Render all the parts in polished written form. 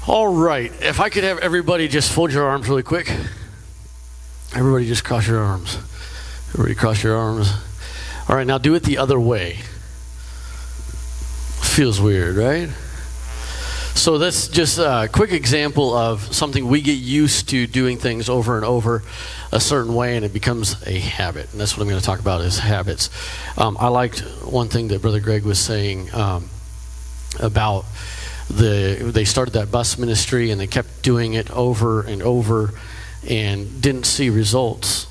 All right, if I could have everybody just fold your arms really quick. Everybody just cross your arms. Everybody cross your arms. All right, now do it the other way. Feels weird, right? So that's just a quick example of something we get used to doing things over and over a certain way, and it becomes a habit. And that's what I'm going to talk about is habits. I liked one thing that Brother Greg was saying about they started that bus ministry and they kept doing it over and over and didn't see results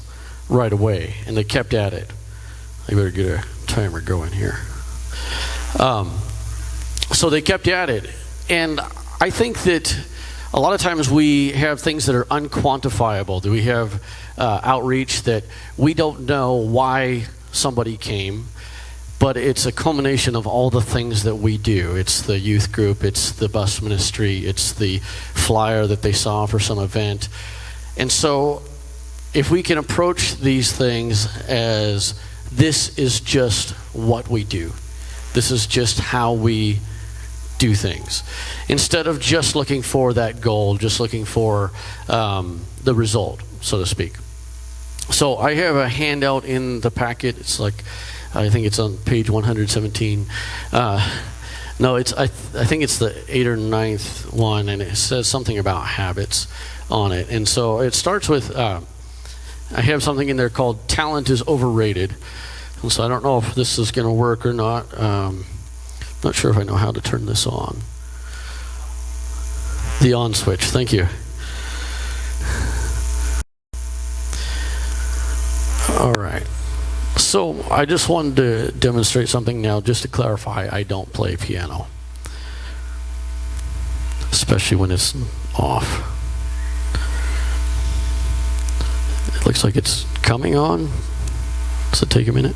right away, and they kept at it. I better get a timer going here. So they kept at it, and I think that a lot of times we have things that are unquantifiable. That we have outreach that we don't know why somebody came, but it's a culmination of all the things that we do. It's the youth group, it's the bus ministry, it's the flyer that they saw for some event. And so if we can approach these things as this is just what we do, this is just how we do things, instead of just looking for that goal, just looking for the result, so to speak. So I have a handout in the packet. It's like, I think it's on page 117. No, it's I think it's the 8th or 9th one, and it says something about habits on it. And so it starts with, I have something in there called talent is overrated. And so I don't know if this is going to work or not. Not sure if I know how to turn this on. The on switch, thank you. All right. So I just wanted to demonstrate something now, just to clarify. I don't play piano, especially when it's off. It looks like it's coming on. Does it take a minute?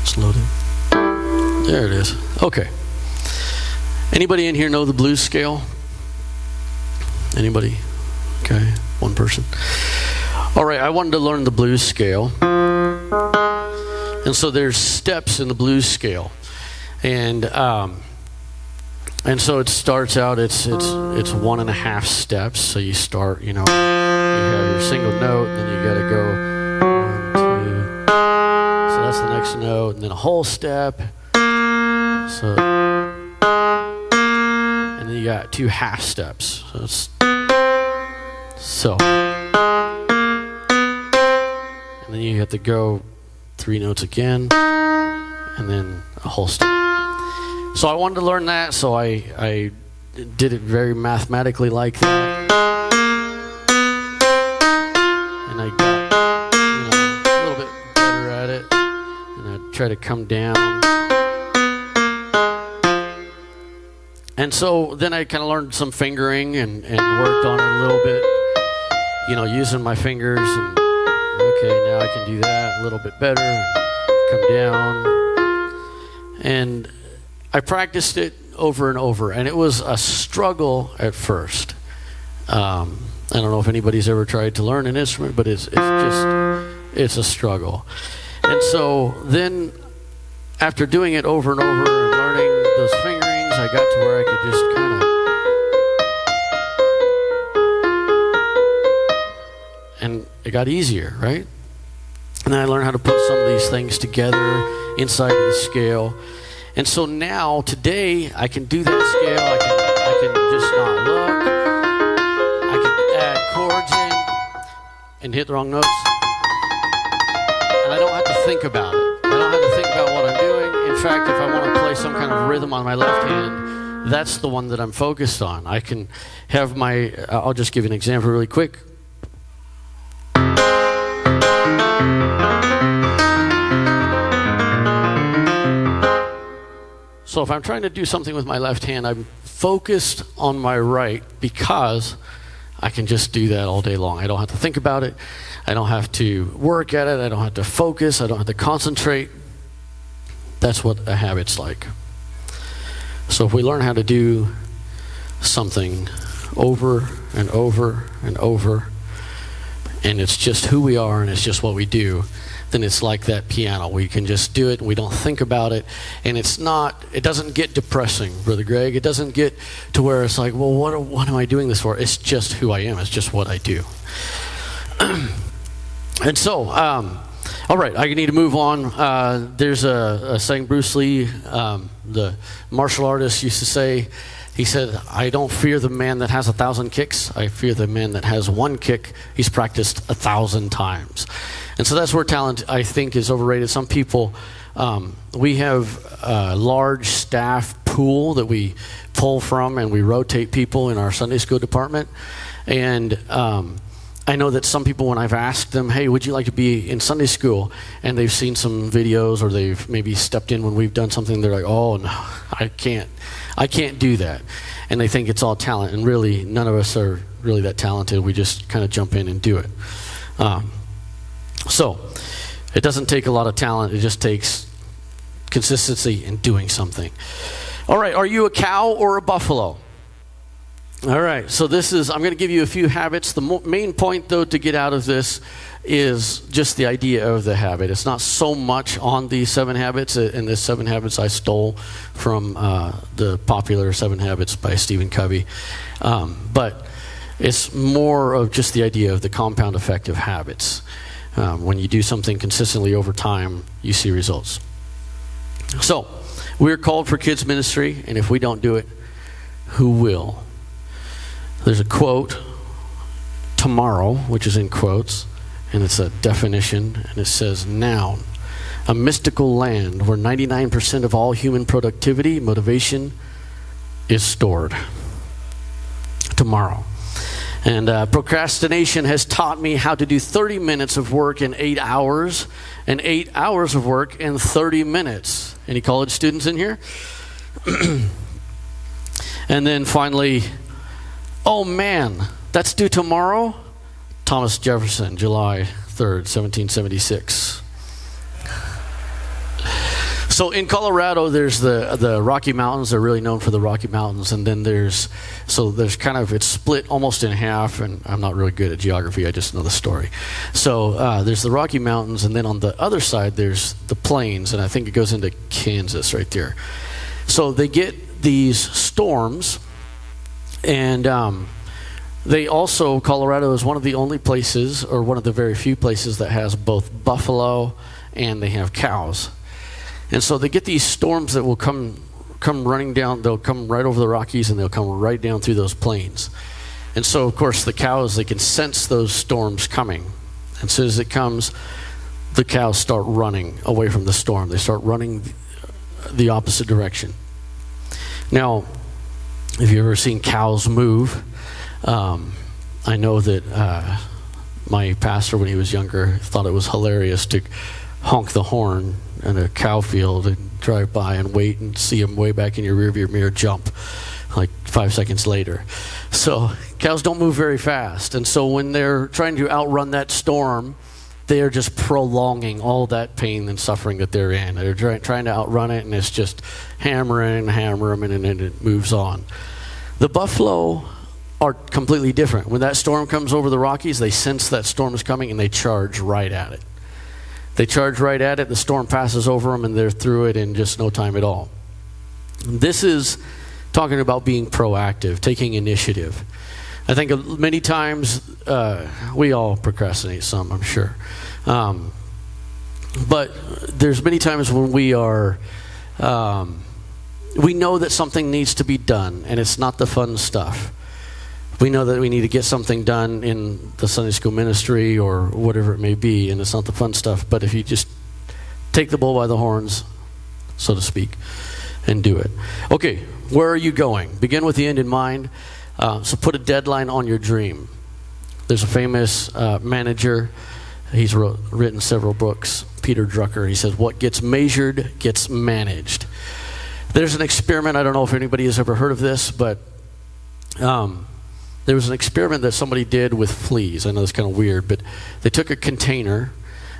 It's loading. There it is. Okay. Anybody in here know the blues scale? Anybody? Okay, one person. All right, I wanted to learn the blues scale. And so there's steps in the blues scale. And so it starts out, it's 1.5 steps. So you start, you have your single note, then you gotta go 1, 2. So that's the next note, and then a whole step. So, and then you got 2 half steps. So and then you have to go 3 notes again, and then a whole step. So I wanted to learn that, so I did it very mathematically like that, and I got a little bit better at it, and I try to come down. And so then I kind of learned some fingering and worked on it a little bit, using my fingers, and okay, now I can do that a little bit better, come down. And I practiced it over and over, and it was a struggle at first. I don't know if anybody's ever tried to learn an instrument, but it's a struggle. And so then after doing it over and over and learning those fingerings, I got to where I could just kind of, and it got easier, right? And then I learned how to put some of these things together inside of the scale. And so now, today, I can do that scale. I can just not look. I can add chords in and hit the wrong notes. And I don't have to think about it. I don't have to think about what I'm doing. In fact, if I want to play some kind of rhythm on my left hand, that's the one that I'm focused on. I can have I'll just give you an example really quick. So if I'm trying to do something with my left hand, I'm focused on my right because I can just do that all day long. I don't have to think about it. I don't have to work at it. I don't have to focus. I don't have to concentrate. That's what a habit's like. So if we learn how to do something over and over and over, and it's just who we are and it's just what we do, then it's like that piano. We can just do it, and we don't think about it, and it doesn't get depressing, Brother Greg. It doesn't get to where it's like, well, what am I doing this for? It's just who I am. It's just what I do. And so, all right, I need to move on. There's a saying Bruce Lee, the martial artist, used to say. He said, I don't fear the man that has 1,000 kicks. I fear the man that has one kick he's practiced 1,000 times. And so that's where talent, I think, is overrated. Some people, we have a large staff pool that we pull from, and we rotate people in our Sunday school department. And I know that some people, when I've asked them, hey, would you like to be in Sunday school? And they've seen some videos, or they've maybe stepped in when we've done something, they're like, oh, no, I can't do that. And they think it's all talent, and really none of us are really that talented. We just kind of jump in and do it. So it doesn't take a lot of talent. It just takes consistency in doing something. All right, are you a cow or a buffalo? All right, so I'm going to give you a few habits. The main point, though, to get out of this is just the idea of the habit. It's not so much on the 7 habits, and the 7 habits I stole from the popular 7 Habits by Stephen Covey. But it's more of just the idea of the compound effect of habits. When you do something consistently over time, you see results. So, we're called for kids ministry, and if we don't do it, who will? There's a quote, tomorrow, which is in quotes, and it's a definition, and it says, noun, a mystical land where 99% of all human productivity, motivation, is stored. Tomorrow. And procrastination has taught me how to do 30 minutes of work in 8 hours, and 8 hours of work in 30 minutes. Any college students in here? And then finally, oh man, that's due tomorrow? Thomas Jefferson, July 3rd, 1776. So in Colorado, there's the Rocky Mountains. They're really known for the Rocky Mountains. And then there's it's split almost in half. And I'm not really good at geography. I just know the story. So there's the Rocky Mountains. And then on the other side, there's the plains. And I think it goes into Kansas right there. So they get these storms. And Colorado is one of the only places, or one of the very few places, that has both buffalo and they have cows. And so they get these storms that will come running down. They'll come right over the Rockies, and they'll come right down through those plains. And so, of course, the cows, they can sense those storms coming. And as soon as it comes, the cows start running away from the storm. They start running the opposite direction. Now, if you've ever seen cows move, I know that my pastor, when he was younger, thought it was hilarious to honk the horn in a cow field and drive by and wait and see him way back in your rearview mirror jump like 5 seconds later. So cows don't move very fast. And so when they're trying to outrun that storm, they are just prolonging all that pain and suffering that they're in. They're trying to outrun it, and it's just hammer them, and then it moves on. The buffalo are completely different. When that storm comes over the Rockies, they sense that storm is coming, and they charge right at it. They charge right at it, the storm passes over them, and they're through it in just no time at all. This is talking about being proactive, taking initiative. I think many times we all procrastinate some, I'm sure. But there's many times when we know that something needs to be done, and it's not the fun stuff. We know that we need to get something done in the Sunday school ministry or whatever it may be, and it's not the fun stuff. But if you just take the bull by the horns, so to speak, and do it. Okay, where are you going? Begin with the end in mind. So put a deadline on your dream. There's a famous manager. He's written several books, Peter Drucker. He says, what gets measured gets managed. There's an experiment. I don't know if anybody has ever heard of this, but there was an experiment that somebody did with fleas. I know it's kind of weird, but they took a container,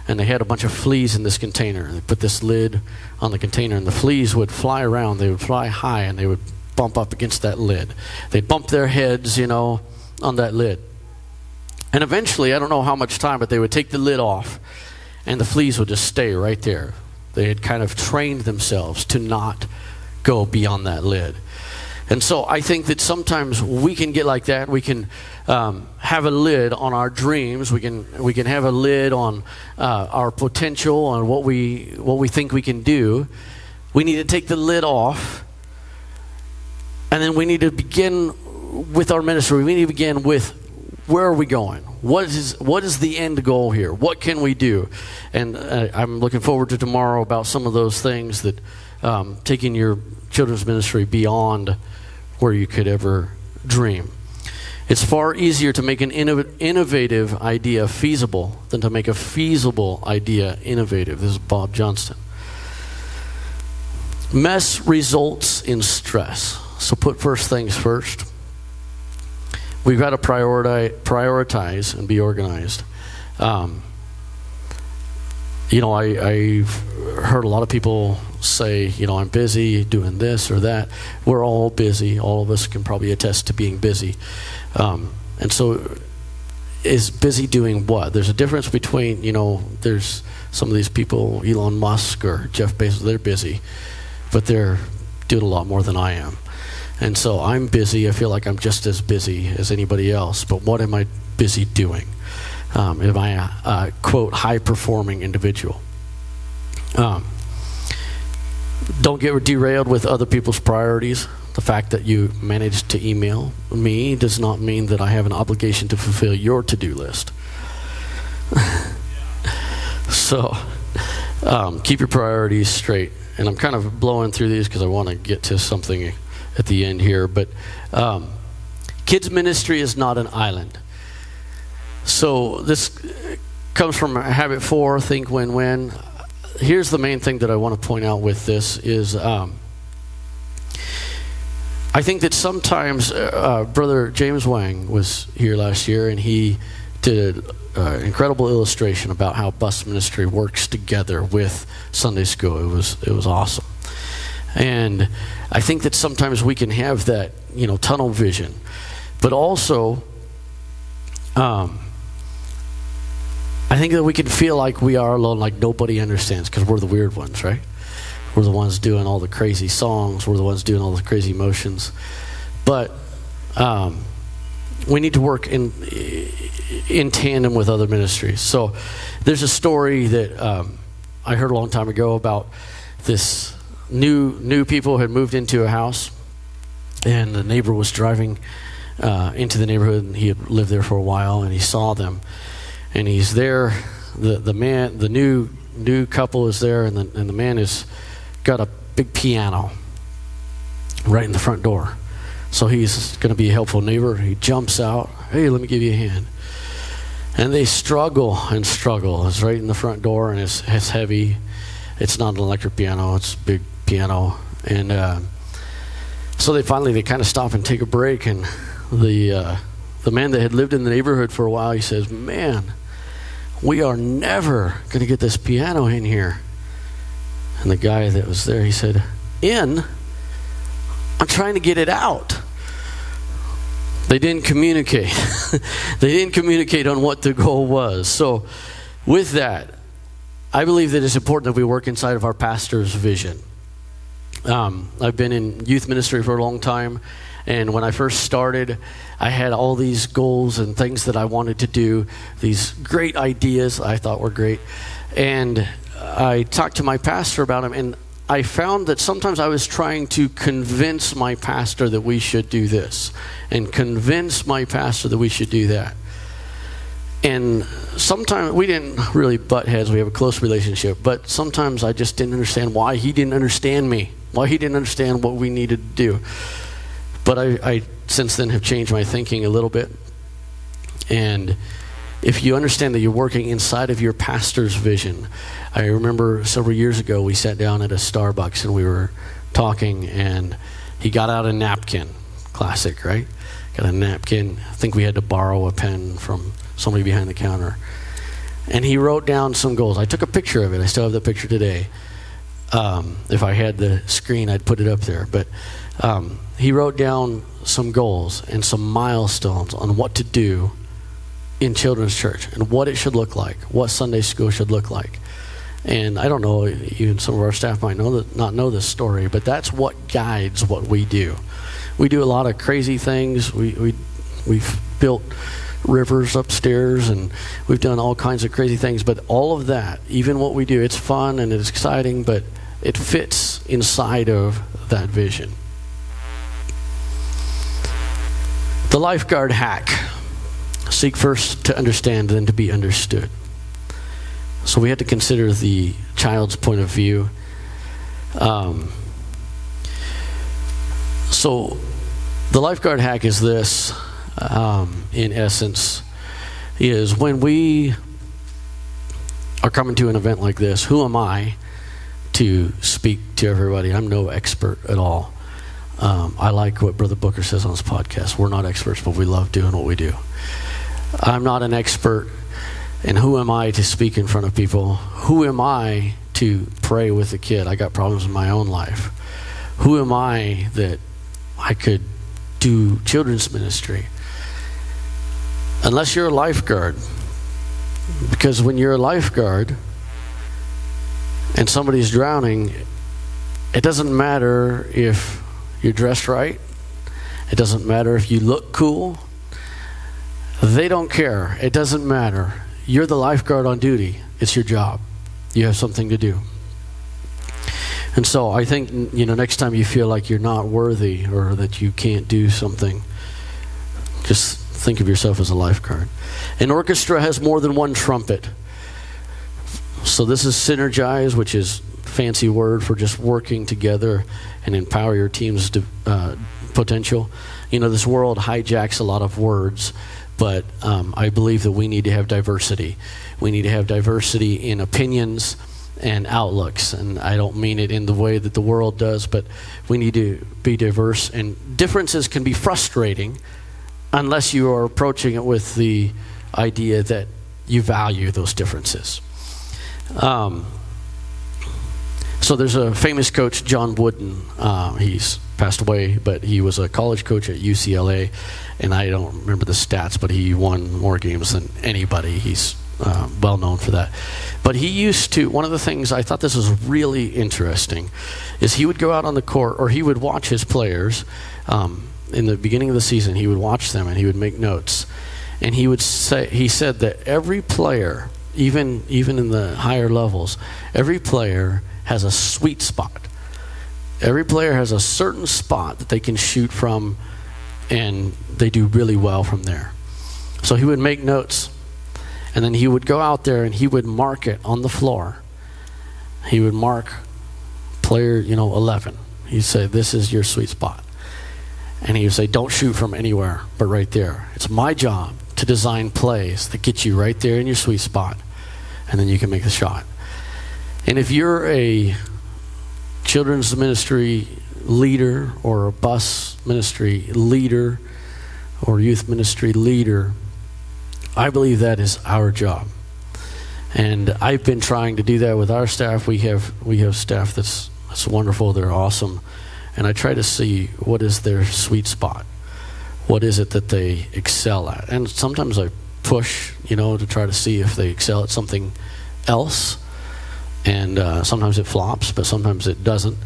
and they had a bunch of fleas in this container. They put this lid on the container, and the fleas would fly around. They would fly high, and they would bump up against that lid. They'd bump their heads, on that lid. And eventually, I don't know how much time, but they would take the lid off, and the fleas would just stay right there. They had kind of trained themselves to not go beyond that lid. And so I think that sometimes we can get like that. We can have a lid on our dreams. We can have a lid on our potential, on what we think we can do. We need to take the lid off, and then we need to begin with our ministry. We need to begin with, where are we going? What is the end goal here? What can we do? And I'm looking forward to tomorrow about some of those things that taking your children's ministry beyond where you could ever dream. It's far easier to make an innovative idea feasible than to make a feasible idea innovative. This is Bob Johnston. Mess results in stress. So put first things first. We've got to prioritize and be organized. I've heard a lot of people say, I'm busy doing this or that. We're all busy. All of us can probably attest to being busy. And so is busy doing what? There's a difference between, there's some of these people, Elon Musk or Jeff Bezos, they're busy, but they're doing a lot more than I am. And so I'm busy. I feel like I'm just as busy as anybody else. But what am I busy doing? Am I a, quote, high-performing individual? Don't get derailed with other people's priorities. The fact that you managed to email me does not mean that I have an obligation to fulfill your to-do list. So keep your priorities straight. And I'm kind of blowing through these because I want to get to something at the end here, but kids ministry is not an island. So this comes from habit 4, think win-win. Here's the main thing that I want to point out with this is I think that sometimes Brother James Wang was here last year, and he did an incredible illustration about how bus ministry works together with Sunday school. It was awesome. And I think that sometimes we can have that, tunnel vision. But also, I think that we can feel like we are alone, like nobody understands, because we're the weird ones, right? We're the ones doing all the crazy songs. We're the ones doing all the crazy emotions. But we need to work in tandem with other ministries. So there's a story that I heard a long time ago about this new people had moved into a house, and the neighbor was driving into the neighborhood, and he had lived there for a while, and he saw them, and he's there. The new couple is there, and the man has got a big piano right in the front door. So he's going to be a helpful neighbor. He jumps out. Hey, let me give you a hand. And they struggle. It's right in the front door, and it's heavy. It's not an electric piano. It's a big piano. And so they kind of stop and take a break. And the man that had lived in the neighborhood for a while, he says, "Man, we are never going to get this piano in here." And the guy that was there, he said, "In? I'm trying to get it out." They didn't communicate. They didn't communicate on what the goal was. So with that, I believe that it's important that we work inside of our pastor's vision. I've been in youth ministry for a long time, and when I first started, I had all these goals and things that I wanted to do, these great ideas I thought were great. And I talked to my pastor about them, and I found that sometimes I was trying to convince my pastor that we should do this, and convince my pastor that we should do that. And sometimes we didn't really butt heads. We have a close relationship. But sometimes I just didn't understand why he didn't understand me, why he didn't understand what we needed to do. But I since then have changed my thinking a little bit. And if you understand that you're working inside of your pastor's vision. I remember several years ago we sat down at a Starbucks and we were talking, and he got out a napkin. Classic, right? Got a napkin. I think we had to borrow a pen from somebody behind the counter. And he wrote down some goals. I took a picture of it. I still have the picture today. If I had the screen, I'd put it up there. But he wrote down some goals and some milestones on what to do in children's church and what it should look like, what Sunday school should look like. And I don't know, even some of our staff might not know this story, but that's what guides what we do. We do a lot of crazy things. We've built rivers upstairs, and we've done all kinds of crazy things. But all of that, even what we do, it's fun and it's exciting, but it fits inside of that vision. The Lifeguard Hack. Seek first to understand, then to be understood. So we have to consider the child's point of view. So the Lifeguard Hack is this, in essence, is when we are coming to an event like this, who am I to speak to everybody? I'm no expert at all. I like what Brother Booker says on his podcast. We're not experts, but we love doing what we do. I'm not an expert, and who am I to speak in front of people? Who am I to pray with a kid? I got problems in my own life. Who am I that I could do children's ministry? Unless you're a lifeguard. Because when you're a lifeguard and somebody's drowning, it doesn't matter if you're dressed right. It doesn't matter if you look cool. They don't care. It doesn't matter. You're the lifeguard on duty. It's your job. You have something to do. And so I think, next time you feel like you're not worthy or that you can't do something, just think of yourself as a lifeguard. An orchestra has more than one trumpet. So this is synergize, which is a fancy word for just working together and empower your team's potential. This world hijacks a lot of words, but I believe that we need to have diversity. We need to have diversity in opinions and outlooks, and I don't mean it in the way that the world does, but we need to be diverse, and differences can be frustrating unless you are approaching it with the idea that you value those differences. So there's a famous coach, John Wooden. He's passed away, but he was a college coach at UCLA, and I don't remember the stats, but he won more games than anybody. He's well known for that. But he used to, one of the things I thought this was really interesting, is he would go out on the court, or he would watch his players in the beginning of the season. He would watch them and he would make notes, and he said that every player, even in the higher levels, every player has a sweet spot. Every player has a certain spot that they can shoot from, and they do really well from there. So he would make notes, and then he would go out there and he would mark it on the floor. He would mark player, 11. He'd say, this is your sweet spot. And he would say, don't shoot from anywhere but right there. It's my job to design plays that get you right there in your sweet spot, and then you can make the shot. And if you're a children's ministry leader or a bus ministry leader or youth ministry leader, I believe that is our job. And I've been trying to do that with our staff. We have staff that's wonderful. They're awesome. And I try to see what is their sweet spot. What is it that they excel at? And sometimes I push, to try to see if they excel at something else. And sometimes it flops, but sometimes it doesn't.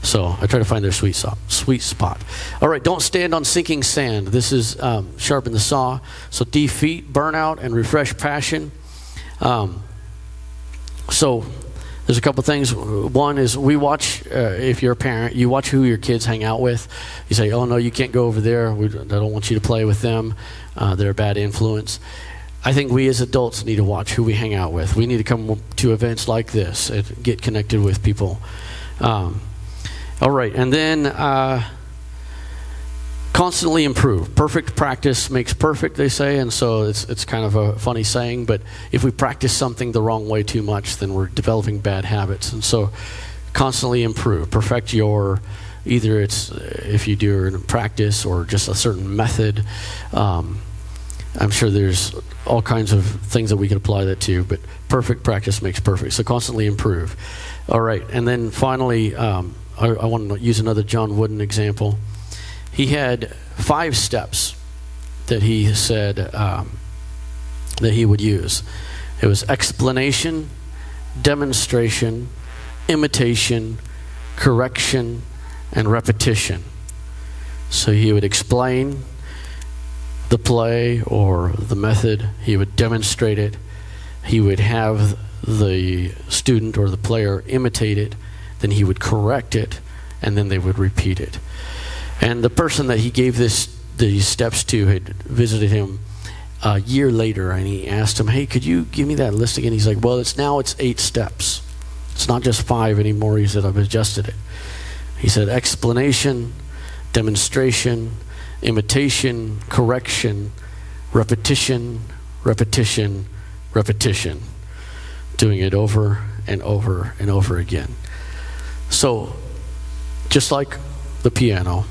So I try to find their sweet spot. All right, don't stand on sinking sand. This is sharpen the saw. So defeat burnout and refresh passion. So there's a couple things. One is we watch, if you're a parent, you watch who your kids hang out with. You say, oh no, you can't go over there. I don't want you to play with them. They're a bad influence. I think we as adults need to watch who we hang out with. We need to come to events like this and get connected with people. All right, and then constantly improve. Perfect practice makes perfect, they say, and so it's kind of a funny saying, but if we practice something the wrong way too much, then we're developing bad habits. And so constantly improve. Perfect your, either it's if you do it in practice or just a certain method. I'm sure there's all kinds of things that we could apply that to, but perfect practice makes perfect. So constantly improve. All right, and then finally, I want to use another John Wooden example. He had 5 steps that he said that he would use. It was explanation, demonstration, imitation, correction, and repetition. So he would explain the play or the method, he would demonstrate it, he would have the student or the player imitate it, then he would correct it, and then they would repeat it. And the person that he gave these steps to had visited him a year later, and he asked him, hey, could you give me that list again? He's like, well, it's 8 steps. It's not just 5 anymore. He said, I've adjusted it. He said explanation, demonstration, imitation, correction, repetition, repetition, repetition. Doing it over and over and over again. So, just like the piano,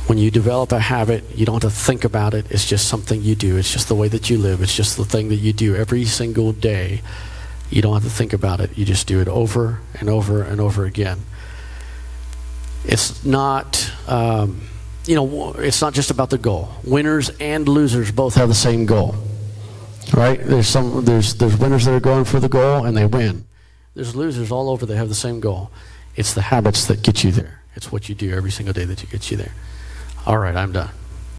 when you develop a habit, you don't have to think about it. It's just something you do. It's just the way that you live. It's just the thing that you do every single day. You don't have to think about it. You just do it over and over and over again. It's not, it's not just about the goal. Winners and losers both have the same goal, right? There's winners that are going for the goal and they win. There's losers all over that have the same goal. It's the habits that get you there. It's what you do every single day that gets you there. All right, I'm done.